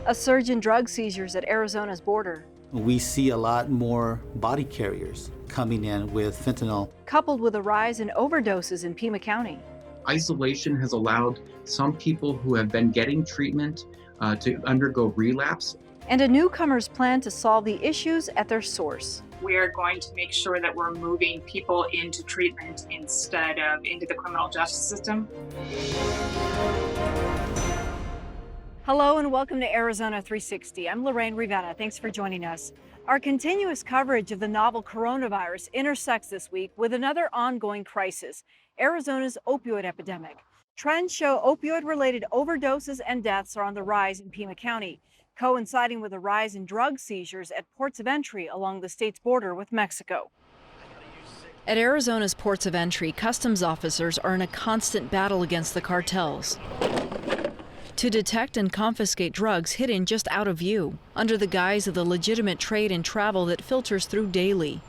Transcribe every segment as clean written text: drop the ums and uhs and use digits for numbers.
A surge in drug seizures at Arizona's border, We see a lot more body carriers coming in with fentanyl. coupled with a rise in overdoses in Pima County. Isolation has allowed some people who have been getting treatment to undergo relapse. And a newcomer's plan to solve the issues at their source. We are going to make sure that we're moving people into treatment instead of into the criminal justice system. Hello and welcome to Arizona 360. I'm Lorraine Rivera. Thanks for joining us. Our continuous coverage of the novel coronavirus intersects this week with another ongoing crisis, Arizona's opioid epidemic. Trends show opioid-related overdoses and deaths are on the rise in Pima County, coinciding with a rise in drug seizures at ports of entry along the state's border with Mexico. At Arizona's ports of entry, customs officers are in a constant battle against the cartels to detect and confiscate drugs hidden just out of view, under the guise of the legitimate trade and travel that filters through daily.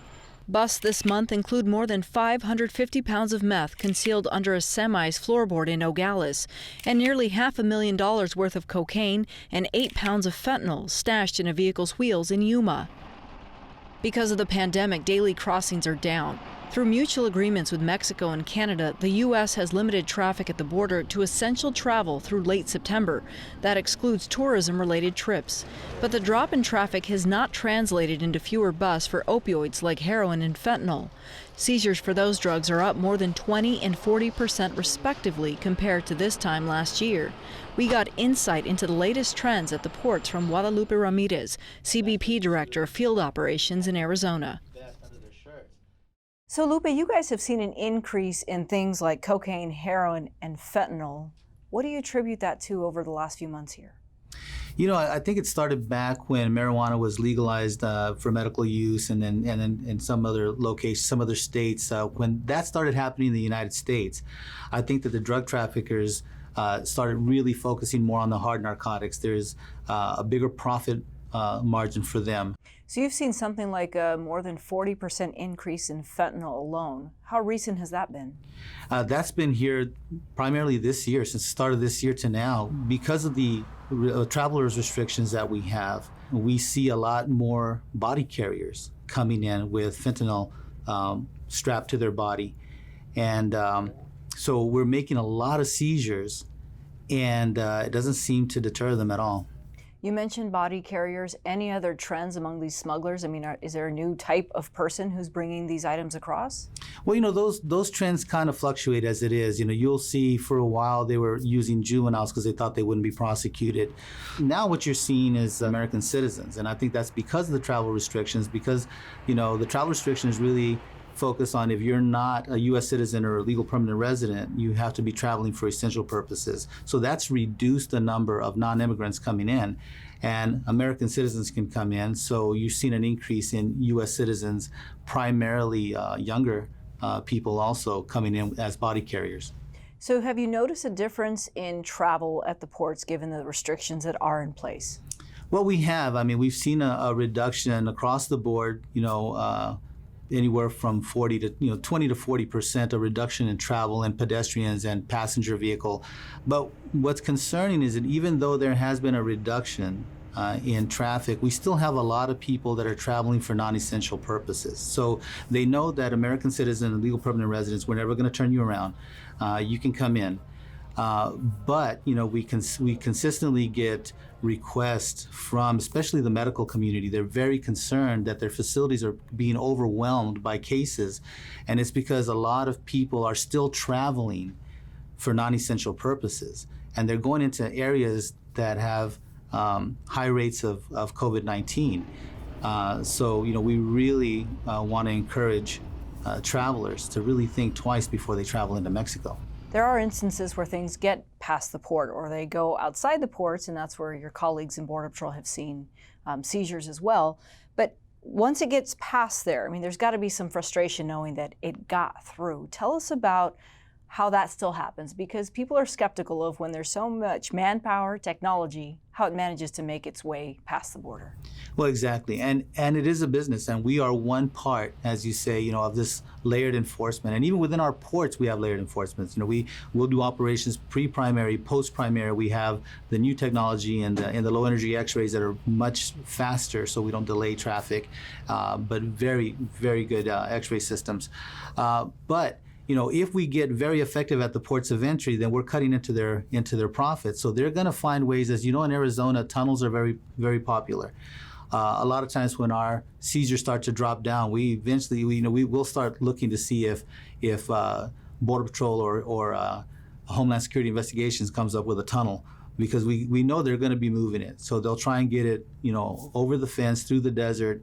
Busts this month include more than 550 pounds of meth concealed under a semi's floorboard in Nogales, and nearly $500,000 worth of cocaine and 8 pounds of fentanyl stashed in a vehicle's wheels in Yuma. Because of the pandemic, daily crossings are down. Through mutual agreements with Mexico and Canada, the U.S. has limited traffic at the border to essential travel through late September. That excludes tourism-related trips. But the drop in traffic has not translated into fewer busts for opioids like heroin and fentanyl. Seizures for those drugs are up more than 20% and 40% respectively compared to this time last year. We got insight into the latest trends at the ports from Guadalupe Ramirez, CBP Director of Field Operations in Arizona. So, Lupe, you guys have seen an increase in things like cocaine, heroin, and fentanyl. What do you attribute that to over the last few months here? You know, I think it started back when marijuana was legalized for medical use, and then in some other locations, some other states. When that started happening in the United States, I think that the drug traffickers started really focusing more on the hard narcotics. There's a bigger profit margin for them. So you've seen something like a more than 40% increase in fentanyl alone. How recent has that been? That's been here primarily this year, since the start of this year to now. Because of the travelers restrictions that we have, we see a lot more body carriers coming in with fentanyl strapped to their body. And so we're making a lot of seizures, and it doesn't seem to deter them at all. You mentioned body carriers. Any other trends among these smugglers? I mean, is there a new type of person who's bringing these items across? Well, you know, those trends kind of fluctuate as it is. You know, you'll see for a while they were using juveniles because they thought they wouldn't be prosecuted. Now what you're seeing is American citizens, and I think that's because of the travel restrictions, because, you know, the travel restrictions really focus on if you're not a U.S. citizen or a legal permanent resident, you have to be traveling for essential purposes. So that's reduced the number of non-immigrants coming in, and American citizens can come in. So you've seen an increase in U.S. citizens, primarily younger people also coming in as body carriers. So have you noticed a difference in travel at the ports given the restrictions that are in place? Well, we have. I mean, we've seen a reduction across the board, you know, anywhere from 20 to 40% a reduction in travel and pedestrians and passenger vehicle. But what's concerning is that even though there has been a reduction in traffic, we still have a lot of people that are traveling for non-essential purposes. So they know that American citizens and legal permanent residents, we're never going to turn you around. You can come in. But you know, we consistently get requests from especially the medical community. They're very concerned that their facilities are being overwhelmed by cases, and it's because a lot of people are still traveling for non-essential purposes, and they're going into areas that have high rates of COVID-19. So you know, we really want to encourage travelers to really think twice before they travel into Mexico. There are instances where things get past the port or they go outside the ports, and that's where your colleagues in Border Patrol have seen seizures as well. But once it gets past there, I mean, there's got to be some frustration knowing that it got through. Tell us about how that still happens, because people are skeptical of when there's so much manpower, technology, how it manages to make its way past the border. Well, exactly, and it is a business, and we are one part, as you say, of this layered enforcement. And even within our ports, we have layered enforcements. We'll do operations pre-primary, post-primary. We have the new technology and the low energy X-rays that are much faster, so we don't delay traffic. But very, very good X-ray systems. But if we get very effective at the ports of entry, then we're cutting into their profits. So they're going to find ways, as you know, in Arizona, tunnels are very, very popular. A lot of times when our seizures start to drop down, we eventually, we will start looking to see if Border Patrol or Homeland Security Investigations comes up with a tunnel, because we know they're going to be moving it. So they'll try and get it, over the fence, through the desert,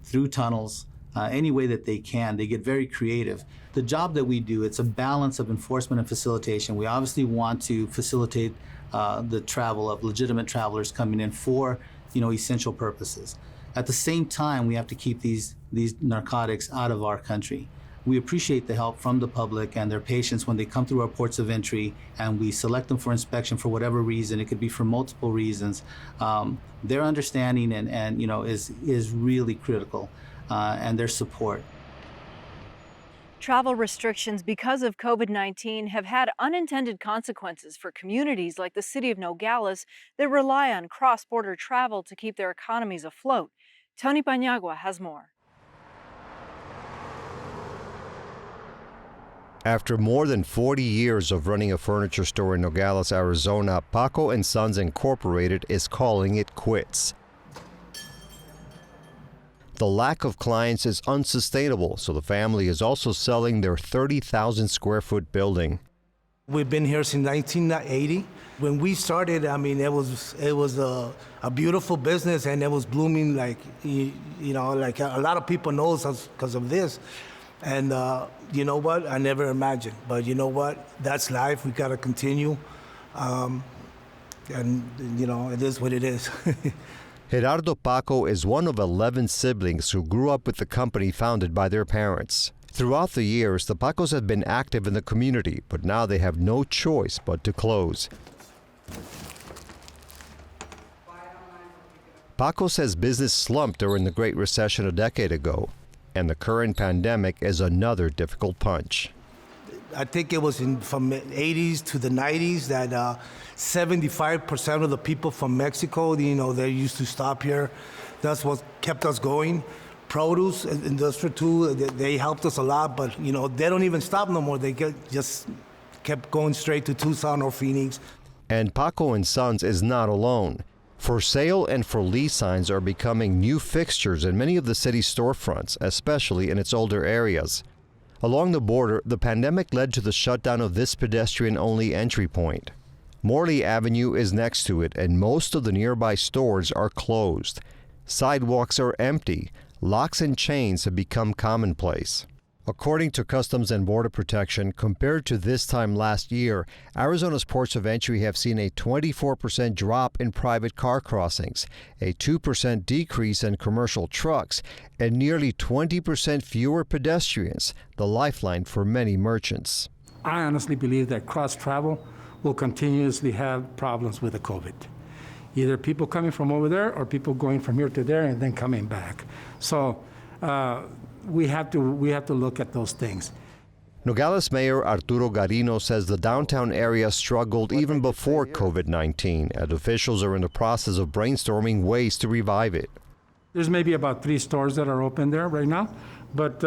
through tunnels, any way that they can. They get very creative. The job that we do, it's a balance of enforcement and facilitation. We obviously want to facilitate the travel of legitimate travelers coming in for essential purposes. At the same time, we have to keep these narcotics out of our country. We appreciate the help from the public and their patience when they come through our ports of entry and we select them for inspection for whatever reason. It could be for multiple reasons. Their understanding and is really critical, and their support. Travel restrictions because of COVID-19 have had unintended consequences for communities like the city of Nogales that rely on cross-border travel to keep their economies afloat. Tony Paniagua has more. After more than 40 years of running a furniture store in Nogales, Arizona, Paco & Sons Incorporated is calling it quits. The lack of clients is unsustainable, so the family is also selling their 30,000 square foot building. We've been here since 1980. When we started, it was a beautiful business, and it was blooming like like a lot of people know us because of this. And you know what? I never imagined. But you know what? That's life. We got to continue. And it is what it is. Gerardo Paco is one of 11 siblings who grew up with the company founded by their parents. Throughout the years, the Pacos have been active in the community, but now they have no choice but to close. Paco says business slumped during the Great Recession a decade ago, and the current pandemic is another difficult punch. I think it was from the 80s to the 90s that 75% of the people from Mexico, they used to stop here. That's what kept us going. Produce industry too, they helped us a lot, but they don't even stop no more. They just kept going straight to Tucson or Phoenix. And Paco & Sons is not alone. For sale and for lease signs are becoming new fixtures in many of the city's storefronts, especially in its older areas. Along the border, the pandemic led to the shutdown of this pedestrian-only entry point. Morley Avenue is next to it, and most of the nearby stores are closed. Sidewalks are empty. Locks and chains have become commonplace. According to Customs and Border Protection, compared to this time last year, Arizona's ports of entry have seen a 24% drop in private car crossings, a 2% decrease in commercial trucks, and nearly 20% fewer pedestrians, the lifeline for many merchants. I honestly believe that cross-travel will continuously have problems with the COVID. Either people coming from over there or people going from here to there and then coming back. So we have to look at those things. Nogales Mayor Arturo Garino says the downtown area struggled even before COVID-19, and officials are in the process of brainstorming ways to revive it. There's maybe about 3 stores that are open there right now, but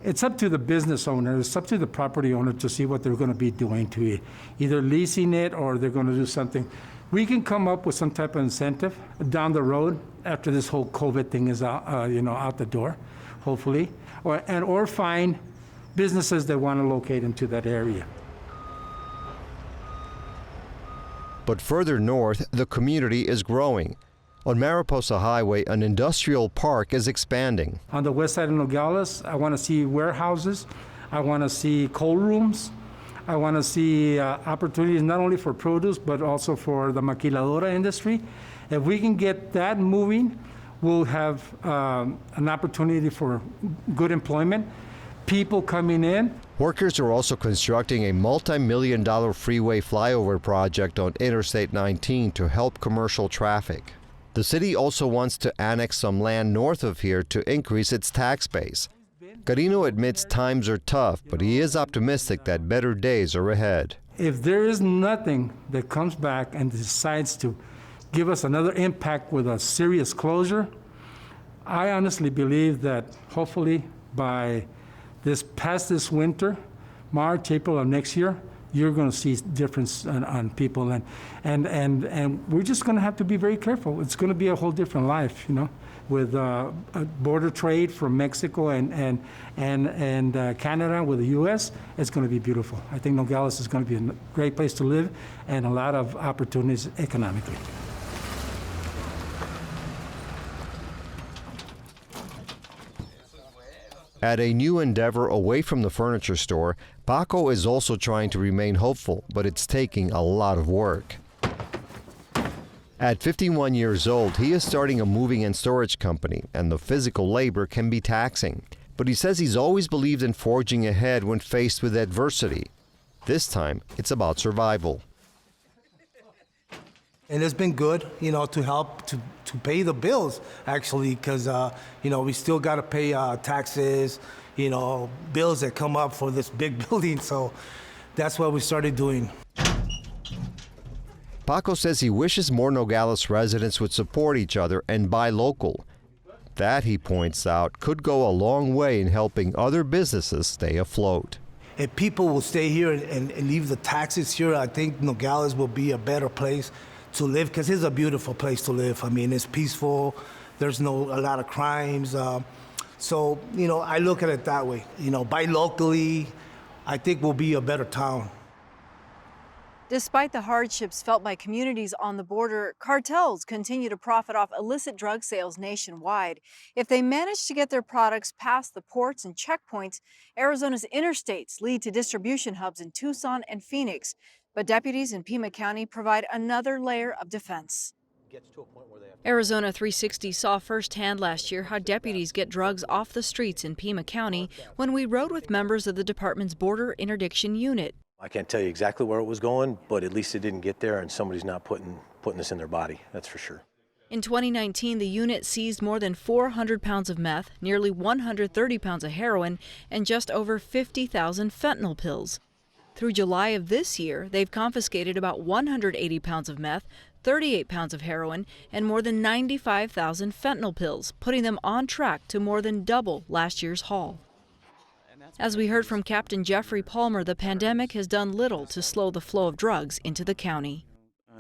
it's up to the business owner, it's up to the property owner to see what they're going to be doing to it, either leasing it or they're going to do something. We can come up with some type of incentive down the road after this whole COVID thing is out, out the door, hopefully, or find businesses that want to locate into that area. But further north, the community is growing. On Mariposa Highway, an industrial park is expanding. On the west side of Nogales, I want to see warehouses. I want to see cold rooms. I want to see opportunities not only for produce, but also for the maquiladora industry. If we can get that moving, we'll have an opportunity for good employment. people coming in. Workers are also constructing a multi-million-dollar freeway flyover project on Interstate 19 to help commercial traffic. The city also wants to annex some land north of here to increase its tax base. Carino admits times are tough, but he is optimistic that better days are ahead. If there is nothing that comes back and decides to give us another impact with a serious closure, I honestly believe that hopefully by past this winter, March, April of next year, you're going to see difference on people, and we're just going to have to be very careful. It's going to be a whole different life, with a border trade from Mexico and Canada with the U.S. It's going to be beautiful. I think Nogales is going to be a great place to live and a lot of opportunities economically. At a new endeavor away from the furniture store, Paco is also trying to remain hopeful, but it's taking a lot of work. At 51 years old, he is starting a moving and storage company, and the physical labor can be taxing. But he says he's always believed in forging ahead when faced with adversity. This time, it's about survival. And it's been good, to help to pay the bills, actually, because, we still got to pay taxes, bills that come up for this big building. So that's what we started doing. Paco says he wishes more Nogales residents would support each other and buy local. That, he points out, could go a long way in helping other businesses stay afloat. If people will stay here and leave the taxes here, I think Nogales will be a better place to live, because it's a beautiful place to live. I mean, it's peaceful. There's a lot of crimes. So, I look at it that way. Buy locally, I think we'll be a better town. Despite the hardships felt by communities on the border, cartels continue to profit off illicit drug sales nationwide. If they manage to get their products past the ports and checkpoints, Arizona's interstates lead to distribution hubs in Tucson and Phoenix. But deputies in Pima County provide another layer of defense. Arizona 360 saw firsthand last year how deputies get drugs off the streets in Pima County when we rode with members of the department's border interdiction unit. I can't tell you exactly where it was going, but at least it didn't get there and somebody's not putting this in their body, that's for sure. In 2019, the unit seized more than 400 pounds of meth, nearly 130 pounds of heroin, and just over 50,000 fentanyl pills. Through July of this year, they've confiscated about 180 pounds of meth, 38 pounds of heroin, and more than 95,000 fentanyl pills, putting them on track to more than double last year's haul. As we heard from Captain Jeffrey Palmer, the pandemic has done little to slow the flow of drugs into the county.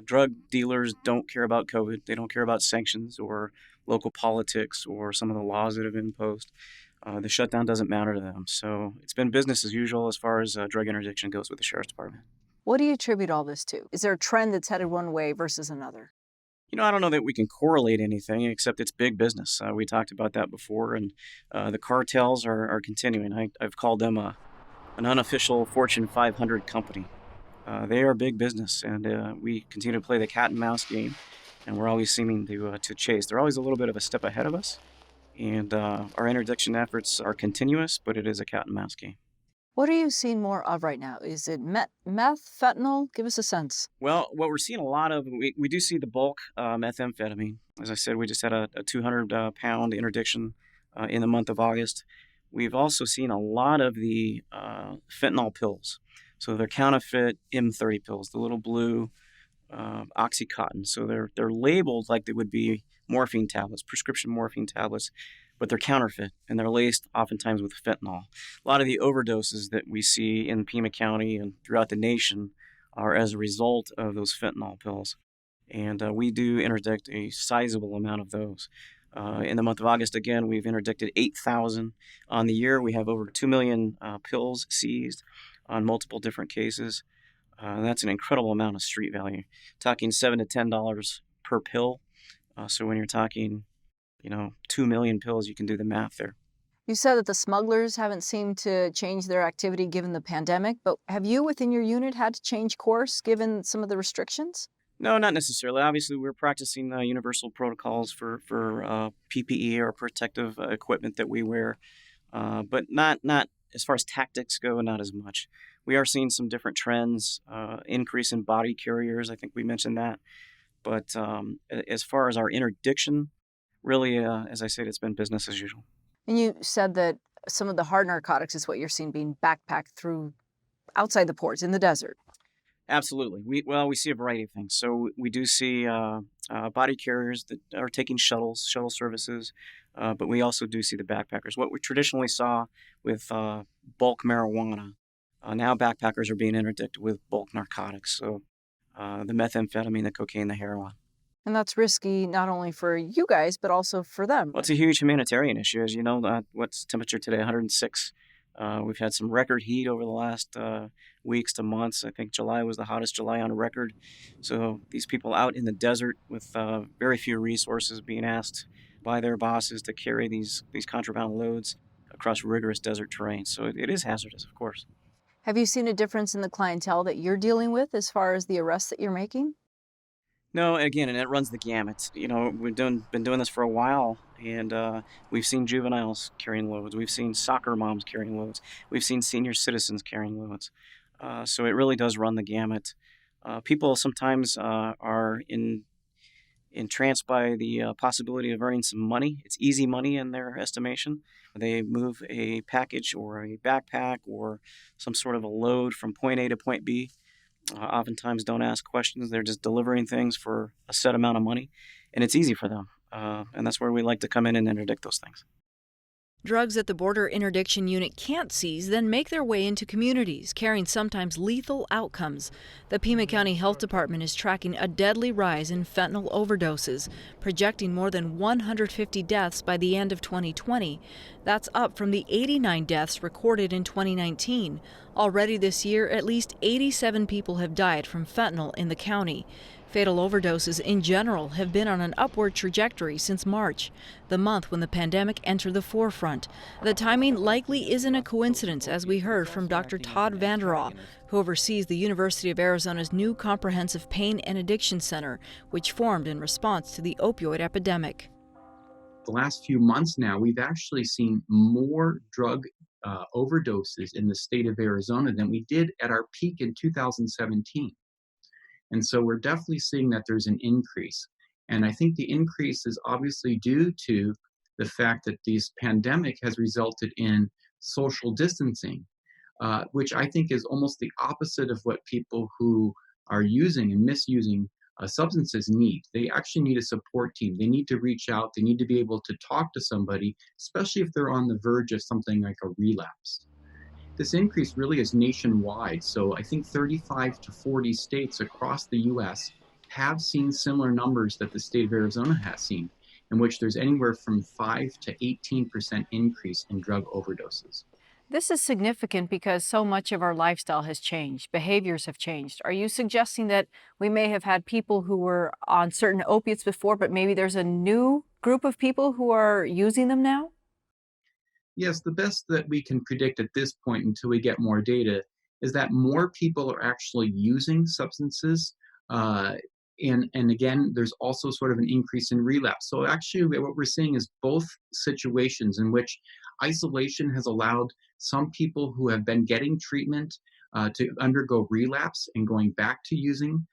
Drug dealers don't care about COVID. They don't care about sanctions or local politics or some of the laws that have been imposed. The shutdown doesn't matter to them. So it's been business as usual as far as drug interdiction goes with the Sheriff's Department. What do you attribute all this to? Is there a trend that's headed one way versus another? I don't know that we can correlate anything except it's big business. We talked about that before, and the cartels are continuing. I've called them an unofficial Fortune 500 company. They are big business, and we continue to play the cat and mouse game, and we're always seeming to chase. They're always a little bit of a step ahead of us, and our interdiction efforts are continuous, but it is a cat and mouse game. What are you seeing more of right now? Is it meth, fentanyl? Give us a sense. Well, what we're seeing a lot of, we do see the bulk methamphetamine. As I said, we just had a 200-pound interdiction in the month of August. We've also seen a lot of the fentanyl pills. So they're counterfeit M30 pills, the little blue Oxycontin. So they're labeled like they would be morphine tablets, prescription morphine tablets, but they're counterfeit, and they're laced oftentimes with fentanyl. A lot of the overdoses that we see in Pima County and throughout the nation are as a result of those fentanyl pills. And we do interdict a sizable amount of those. In the month of August, again, we've interdicted 8,000. On the year, we have over 2 million pills seized on multiple different cases. That's an incredible amount of street value. Talking $7 to $10 per pill. So when you're talking 2 million pills, you can do the math there. You said that the smugglers haven't seemed to change their activity given the pandemic, but have you within your unit had to change course given some of the restrictions? No, not necessarily. Obviously, we're practicing universal protocols for PPE or protective equipment that we wear, but not As far as tactics go, not as much. We are seeing some different trends, increase in body carriers. I think we mentioned that. But as far as our interdiction, really, as I said, it's been business as usual. And you said that some of the hard narcotics is what you're seeing being backpacked through outside the ports in the desert. Absolutely. We see a variety of things. So we do see body carriers that are taking shuttle services, but we also do see the backpackers. What we traditionally saw with bulk marijuana, now backpackers are being interdicted with bulk narcotics. So the methamphetamine, the cocaine, the heroin. And that's risky not only for you guys, but also for them. Well, it's a huge humanitarian issue. As you know, what's the temperature today? 106. We've had some record heat over the last weeks to months. I think July was the hottest July on record. So these people out in the desert with very few resources being asked by their bosses to carry these contraband loads across rigorous desert terrain. So it is hazardous, of course. Have you seen a difference in the clientele that you're dealing with as far as the arrests that you're making? No, again, and it runs the gamut. You know, we've been doing this for a while, and we've seen juveniles carrying loads. We've seen soccer moms carrying loads. We've seen senior citizens carrying loads. So it really does run the gamut. People sometimes are entranced by the possibility of earning some money. It's easy money in their estimation. They move a package or a backpack or some sort of a load from point A to point B. Oftentimes don't ask questions. They're just delivering things for a set amount of money, and it's easy for them. And that's where we like to come in and interdict those things. Drugs that the Border Interdiction Unit can't seize then make their way into communities, carrying sometimes lethal outcomes. The Pima County Health Department is tracking a deadly rise in fentanyl overdoses, projecting more than 150 deaths by the end of 2020. That's up from the 89 deaths recorded in 2019. Already this year, at least 87 people have died from fentanyl in the county. Fatal overdoses in general have been on an upward trajectory since March, the month when the pandemic entered the forefront. The timing likely isn't a coincidence, as we heard from Dr. Todd Vanderau, who oversees the University of Arizona's new Comprehensive Pain and Addiction Center, which formed in response to the opioid epidemic. The last few months now, we've actually seen more drug overdoses in the state of Arizona than we did at our peak in 2017. And so we're definitely seeing that there's an increase. And I think the increase is obviously due to the fact that this pandemic has resulted in social distancing, which I think is almost the opposite of what people who are using and misusing substances need. They actually need a support team. They need to reach out. They need to be able to talk to somebody, especially if they're on the verge of something like a relapse. This increase really is nationwide. So I think 35 to 40 states across the U.S. have seen similar numbers that the state of Arizona has seen, in which there's anywhere from 5 to 18% increase in drug overdoses. This is significant because so much of our lifestyle has changed. Behaviors have changed. Are you suggesting that we may have had people who were on certain opiates before, but maybe there's a new group of people who are using them now? Yes, the best that we can predict at this point until we get more data is that more people are actually using substances. And again, there's also sort of an increase in relapse. So actually what we're seeing is both situations in which isolation has allowed some people who have been getting treatment to undergo relapse and going back to using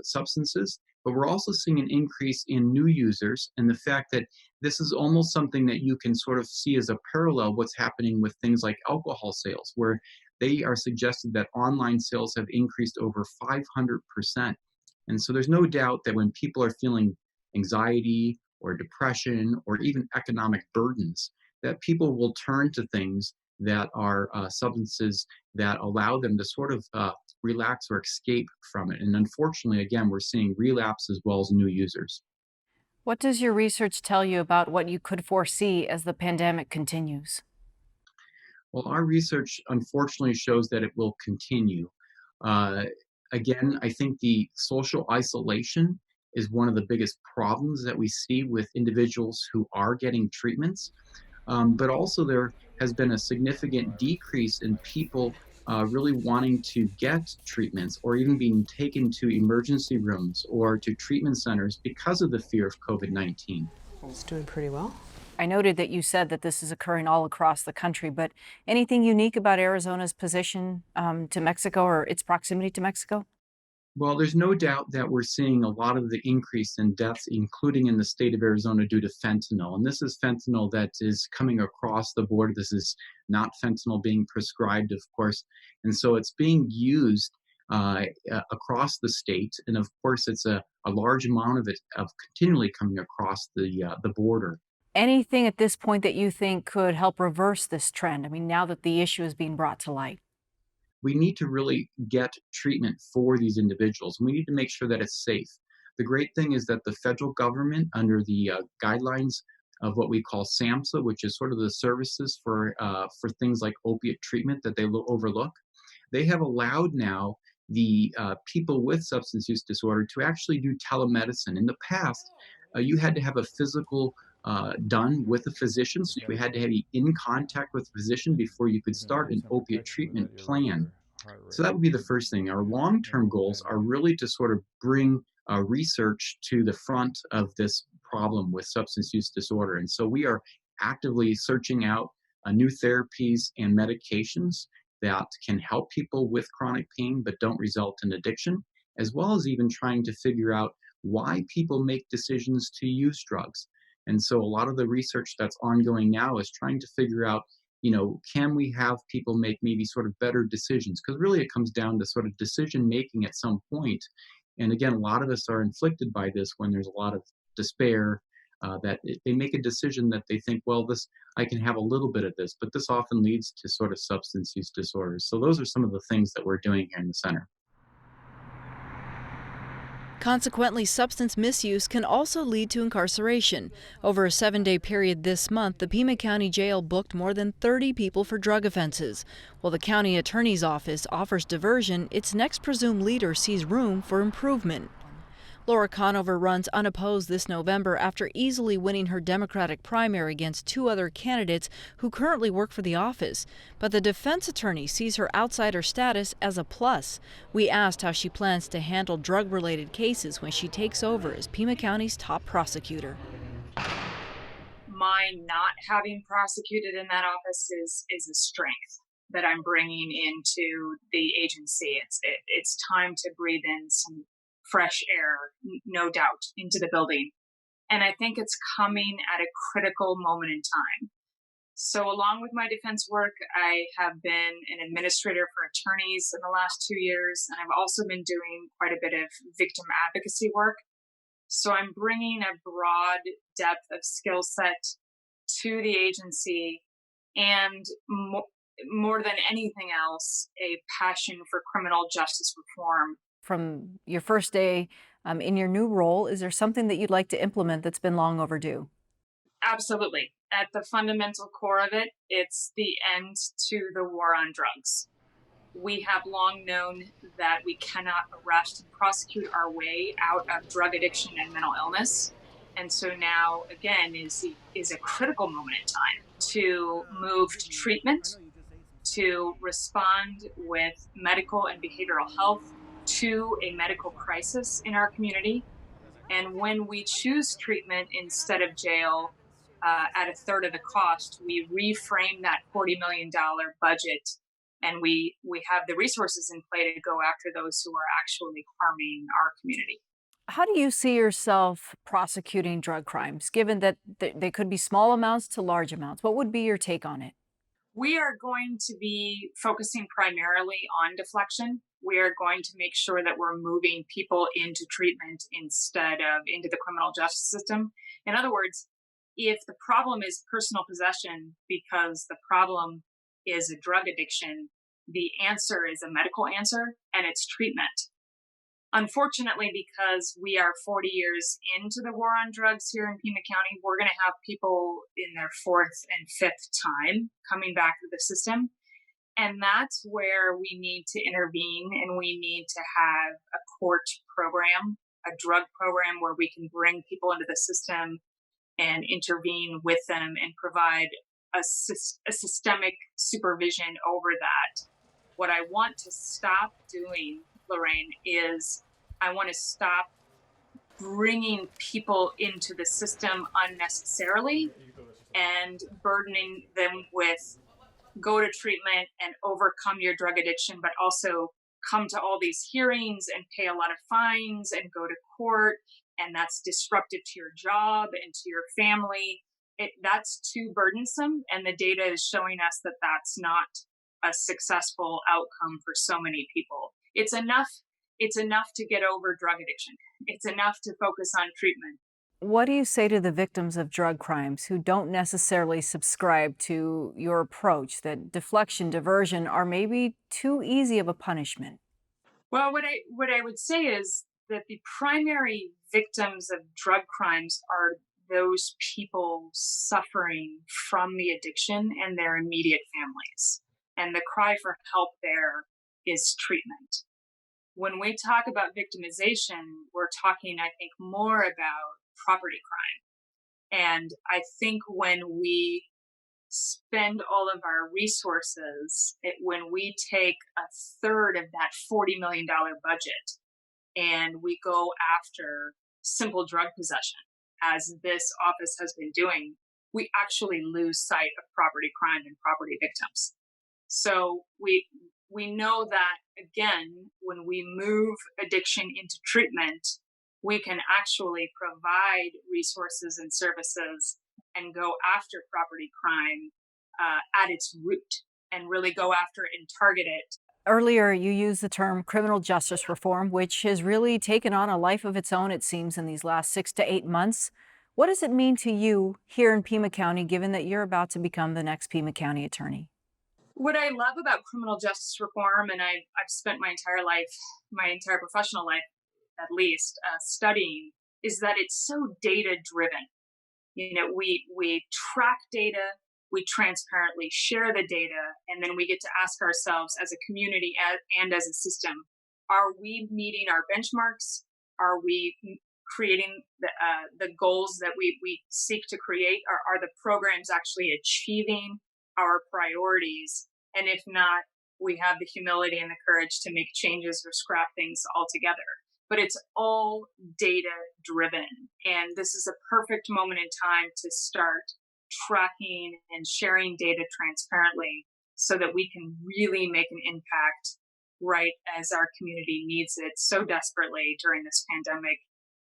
substances. But we're also seeing an increase in new users, and the fact that this is almost something that you can sort of see as a parallel what's happening with things like alcohol sales, where they are suggested that online sales have increased over 500%. And so there's no doubt that when people are feeling anxiety or depression or even economic burdens, that people will turn to things that are substances that allow them to sort of relax or escape from it. And unfortunately, again, we're seeing relapse as well as new users. What does your research tell you about what you could foresee as the pandemic continues? Well, our research unfortunately shows that it will continue. Again, I think the social isolation is one of the biggest problems that we see with individuals who are getting treatments. But also there has been a significant decrease in people really wanting to get treatments or even being taken to emergency rooms or to treatment centers because of the fear of COVID-19. It's doing pretty well. I noted that you said that this is occurring all across the country, but anything unique about Arizona's position to Mexico or its proximity to Mexico? Well, there's no doubt that we're seeing a lot of the increase in deaths, including in the state of Arizona, due to fentanyl. And this is fentanyl that is coming across the border. This is not fentanyl being prescribed, of course. And so it's being used across the state. And of course, it's a large amount of it continually coming across the border. Anything at this point that you think could help reverse this trend? I mean, now that the issue is being brought to light. We need to really get treatment for these individuals. We need to make sure that it's safe. The great thing is that the federal government, under the guidelines of what we call SAMHSA, which is sort of the services for things like opiate treatment that they overlook, they have allowed now the people with substance use disorder to actually do telemedicine. In the past, you had to have a physical done with a physician, so you had to be in contact with a physician before you could start an opiate treatment plan. So that would be the first thing. Our long-term goals are really to sort of bring research to the front of this problem with substance use disorder. And so we are actively searching out new therapies and medications that can help people with chronic pain but don't result in addiction, as well as even trying to figure out why people make decisions to use drugs. And so a lot of the research that's ongoing now is trying to figure out, can we have people make maybe sort of better decisions? Because really it comes down to sort of decision making at some point. And again, a lot of us are inflicted by this when there's a lot of despair, that they make a decision that they think, well, I can have a little bit of this, but this often leads to sort of substance use disorders. So those are some of the things that we're doing here in the center. Consequently, substance misuse can also lead to incarceration. Over a 7-day period this month, the Pima County Jail booked more than 30 people for drug offenses. While the county attorney's office offers diversion, its next presumed leader sees room for improvement. Laura Conover runs unopposed this November after easily winning her Democratic primary against 2 other candidates who currently work for the office. But the defense attorney sees her outsider status as a plus. We asked how she plans to handle drug-related cases when she takes over as Pima County's top prosecutor. My not having prosecuted in that office is a strength that I'm bringing into the agency. It's time to breathe in some fresh air, no doubt, into the building. And I think it's coming at a critical moment in time. So along with my defense work, I have been an administrator for attorneys in the last 2 years, and I've also been doing quite a bit of victim advocacy work. So I'm bringing a broad depth of skill set to the agency, and more than anything else, a passion for criminal justice reform. From your first day in your new role, is there something that you'd like to implement that's been long overdue? Absolutely. At the fundamental core of it, it's the end to the war on drugs. We have long known that we cannot arrest and prosecute our way out of drug addiction and mental illness. And so now, again, is a critical moment in time to move to treatment, to respond with medical and behavioral health to a medical crisis in our community. And when we choose treatment instead of jail at a third of the cost, we reframe that $40 million budget, and we have the resources in play to go after those who are actually harming our community. How do you see yourself prosecuting drug crimes, given that they could be small amounts to large amounts? What would be your take on it? We are going to be focusing primarily on deflection. We are going to make sure that we're moving people into treatment instead of into the criminal justice system. In other words, if the problem is personal possession because the problem is a drug addiction, the answer is a medical answer, and it's treatment. Unfortunately, because we are 40 years into the war on drugs here in Pima County, we're going to have people in their 4th and 5th time coming back to the system. And that's where we need to intervene, and we need to have a court program, a drug program where we can bring people into the system and intervene with them and provide a systemic supervision over that. What I want to stop doing, Lorraine, is I want to stop bringing people into the system unnecessarily and burdening them with go to treatment and overcome your drug addiction, but also come to all these hearings and pay a lot of fines and go to court, and that's disruptive to your job and to your family. That's too burdensome, and the data is showing us that that's not a successful outcome for so many people. It's enough to get over drug addiction. It's enough to focus on treatment. What do you say to the victims of drug crimes who don't necessarily subscribe to your approach, that deflection, diversion are maybe too easy of a punishment? Well, what I would say is that the primary victims of drug crimes are those people suffering from the addiction and their immediate families. And the cry for help there is treatment. When we talk about victimization, we're talking, I think, more about property crime. And I think when we spend all of our resources, when we take a third of that $40 million budget and we go after simple drug possession, as this office has been doing, we actually lose sight of property crime and property victims. So we know that, again, when we move addiction into treatment, we can actually provide resources and services and go after property crime at its root and really go after it and target it. Earlier, you used the term criminal justice reform, which has really taken on a life of its own, it seems, in these last 6 to 8 months. What does it mean to you here in Pima County, given that you're about to become the next Pima County attorney? What I love about criminal justice reform, and I've spent my entire professional life at least, studying, is that it's so data driven. We track data, we transparently share the data, and then we get to ask ourselves as a community and as a system, are we meeting our benchmarks? Are we creating the goals that we seek to create? Are the programs actually achieving our priorities? And if not, we have the humility and the courage to make changes or scrap things altogether. But it's all data driven. And this is a perfect moment in time to start tracking and sharing data transparently so that we can really make an impact right as our community needs it so desperately during this pandemic.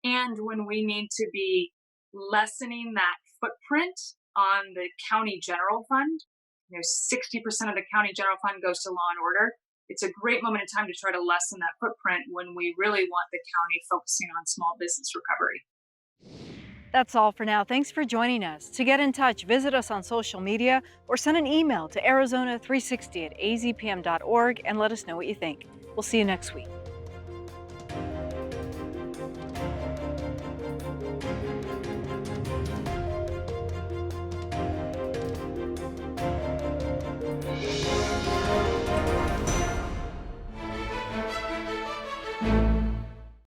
And when we need to be lessening that footprint on the county general fund, 60% of the county general fund goes to law and order. It's a great moment in time to try to lessen that footprint when we really want the county focusing on small business recovery. That's all for now. Thanks for joining us. To get in touch, visit us on social media or send an email to Arizona360@azpm.org and let us know what you think. We'll see you next week.